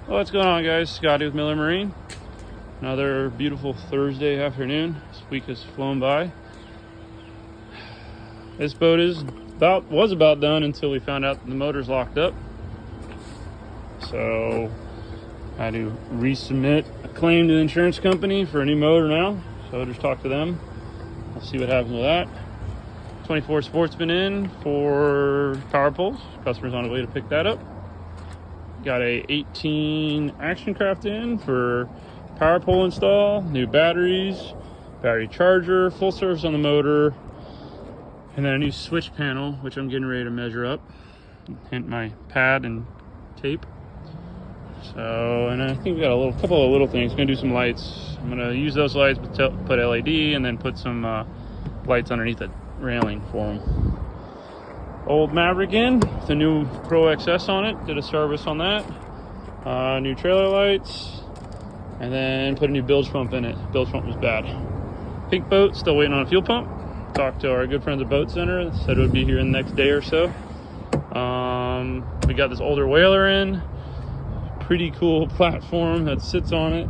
What's going on, guys? Scotty with Miller Marine. Another beautiful Thursday afternoon. This week has flown by. This boat was about done until we found out the motor's locked up. So I had to resubmit a claim to the insurance company for a new motor now. So I'll just talk to them. I'll see what happens with that. 24 Sportsman in for power poles. Customer's on the way to pick that up. Got a 18 Action Craft in for power pole install, new batteries, battery charger, full service on the motor, and then a new switch panel, which I'm getting ready to measure up. Hint my pad and tape. So, and I think we got a couple of little things. Gonna do some lights. I'm gonna use those lights, put LED, and then put some lights underneath the railing for them. Old Maverick in with a new Pro XS on it. Did a service on that. New trailer lights, and then put a new bilge pump in it. Bilge pump was bad. Pink boat, still waiting on a fuel pump. Talked to our good friends at Boat Center. Said it would be here in the next day or so. We got this older whaler in. Pretty cool platform that sits on it.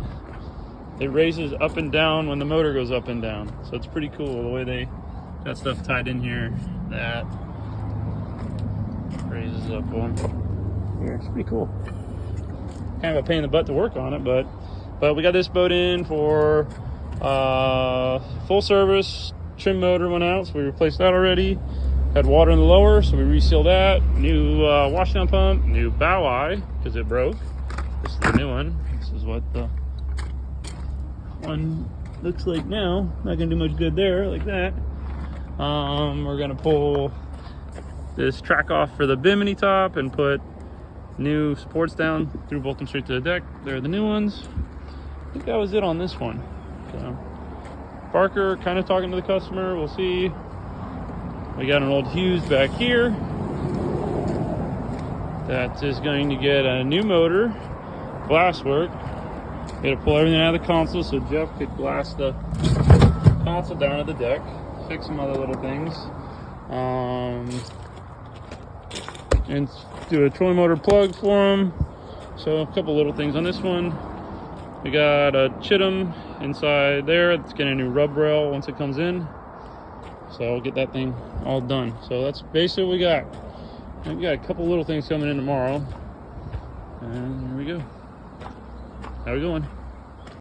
It raises up and down when the motor goes up and down. So it's pretty cool the way they got stuff tied in here. That raises up on here. It's pretty cool. Kind of a pain in the butt to work on it, but we got this boat in for full service. Trim motor went out, so we replaced that already. Had water in the lower, so we resealed that. New washdown pump, new bow eye because it broke. This is the new one. This is what the one looks like now. Not gonna do much good there, like that. We're gonna pull this track off for the bimini top and put new supports down, threw both them straight to the deck. They're the new ones. I think that was it on this one. So Barker kind of talking to the customer. We'll see. We got an old Hughes back here that is going to get a new motor, glass work. We had to pull everything out of the console so Jeff could glass the console down to the deck, fix some other little things. And do a trolling motor plug for them. So a couple little things on this one. We got a Chittum inside there. It's getting a new rub rail once it comes in. So I'll get that thing all done. So that's basically what we got. And we got a couple little things coming in tomorrow. And here we go. How we going?